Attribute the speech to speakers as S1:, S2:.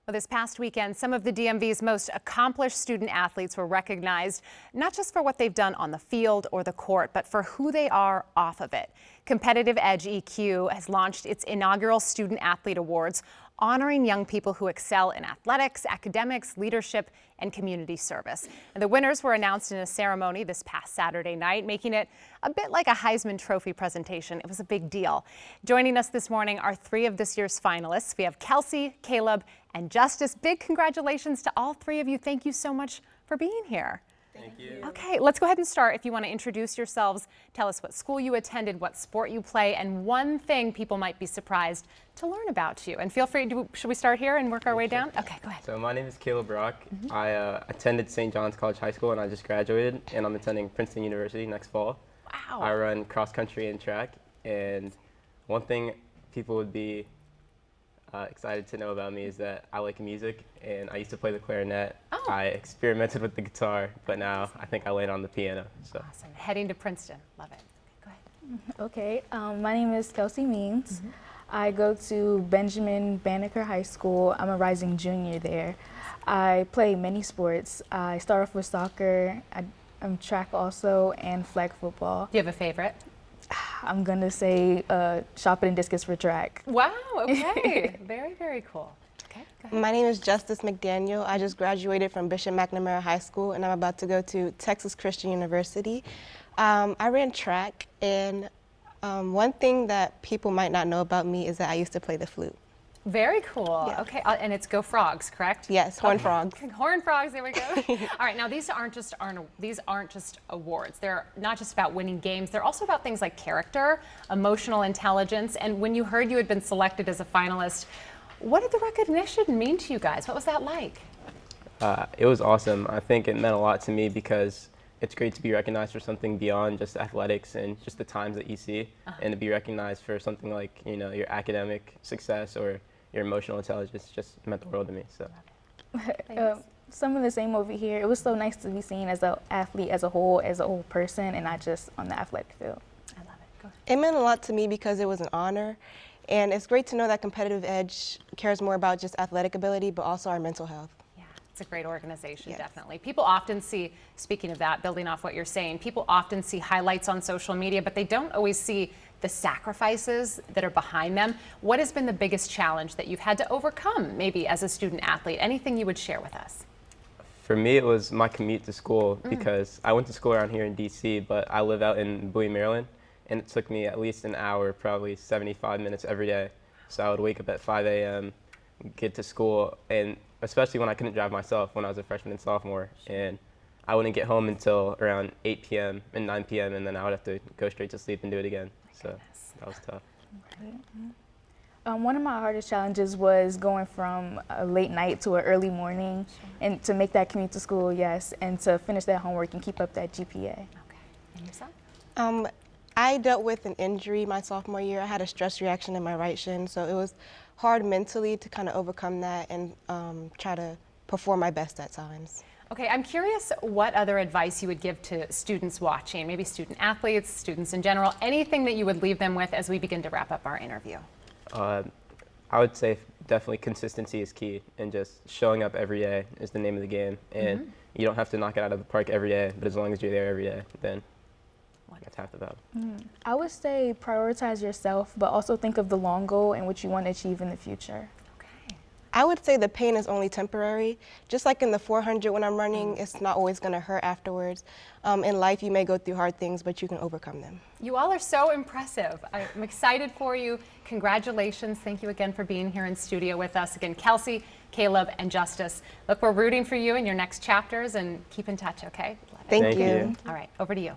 S1: Well, this past weekend, some of the DMV's most accomplished student athletes were recognized, not just for what they've done on the field or the court, but for who they are off of it. Competitive Edge EQ has launched its inaugural Student Athlete Awards, honoring young people who excel in athletics, academics, leadership, and community service. And the winners were announced in a ceremony this past Saturday night, making it a bit like a Heisman Trophy presentation. It was a big deal. Joining us this morning are three of this year's finalists. We have Kelsey, Caleb, and Justice. Big congratulations to all three of you. Thank you so much for being here.
S2: Thank you.
S1: Okay, let's go ahead and start. If you want to introduce yourselves, tell us what school you attended, what sport you play, and one thing people might be surprised to learn about you. And feel free to, should we start here and work our way down? Okay, go ahead.
S2: So my name is Caleb Brock. I attended St. John's College High School and I just graduated, and I'm attending Princeton University next fall.
S1: Wow.
S2: I run cross country and track, and one thing people would be excited to know about me is that I like music, and I used to play the clarinet.
S1: Oh.
S2: I experimented with the guitar, but now I think I land on the piano. So.
S1: Awesome. Heading to Princeton. Love it. Go ahead.
S3: Okay, my name is Kelsey Means. I go to Benjamin Banneker High School. I'm a rising junior there. I play many sports. I start off with soccer. I'm track also, and flag football.
S1: Do you have a favorite?
S3: I'm gonna say shot put and discus for track.
S1: Wow, okay. Very, very cool. Okay, go ahead.
S4: My name is Justice McDaniel. I just graduated from Bishop McNamara High School, and I'm about to go to Texas Christian University. I ran track, and one thing that people might not know about me is that I used to play the flute.
S1: Very cool.
S4: Yeah.
S1: Okay, and it's Go Frogs, correct?
S4: Yes, Horned Frogs.
S1: Horned Frogs, there we go. All right, now these aren't just awards. They're not just about winning games. They're also about things like character, emotional intelligence. And when you heard you had been selected as a finalist, what did the recognition mean to you guys? What was that like?
S2: It was awesome. I think it meant a lot to me because it's great to be recognized for something beyond just athletics and just the times that you see, and to be recognized for something like, you know, your academic success or your emotional intelligence just meant the world to me. So.
S3: Some of the same over here. It was so nice to be seen as an athlete as a whole person, and not just on the athletic field.
S1: I love it. Go ahead.
S4: It meant a lot to me because it was an honor, and it's great to know that Competitive Edge cares more about just athletic ability, but also our mental health.
S1: Yeah, it's a great organization,
S4: Yes.
S1: definitely. People often see, speaking of that, building off what you're saying, people often see highlights on social media, but they don't always see the sacrifices that are behind them. What has been the biggest challenge that you've had to overcome, maybe as a student athlete? Anything you would share with us?
S2: For me, it was my commute to school because I went to school around here in DC, but I live out in Bowie, Maryland, and it took me at least an hour, probably 75 minutes every day. So I would wake up at 5 a.m., get to school, and especially when I couldn't drive myself when I was a freshman and sophomore, and I wouldn't get home until around 8 p.m. and 9 p.m., and then I would have to go straight to sleep and do it again. So that was tough.
S3: One of my hardest challenges was going from a late night to an early morning, and to make that commute to school, yes, and to finish that homework and keep up that GPA.
S1: Okay. And yourself?
S4: I dealt with an injury my sophomore year. I had a stress reaction in my right shin, so it was hard mentally to kind of overcome that and try to perform my best at times.
S1: Okay, I'm curious what other advice you would give to students watching, maybe student athletes, students in general, anything that you would leave them with as we begin to wrap up our interview.
S2: I would say definitely consistency is key, and just showing up every day is the name of the game. And you don't have to knock it out of the park every day, but as long as you're there every day, then that's half the battle.
S3: I would say prioritize yourself, but also think of the long goal and what you want to achieve in the future.
S1: Okay.
S4: I would say the pain is only temporary. Just like in the 400 when I'm running, it's not always going to hurt afterwards. In life, you may go through hard things, but you can overcome them.
S1: You all are so impressive. I'm excited for you. Congratulations. Thank you again for being here in studio with us. Again, Kelsey, Caleb, and Justice. Look, we're rooting for you in your next chapters, and keep in touch, okay?
S4: Thank you.
S1: All right, over to you.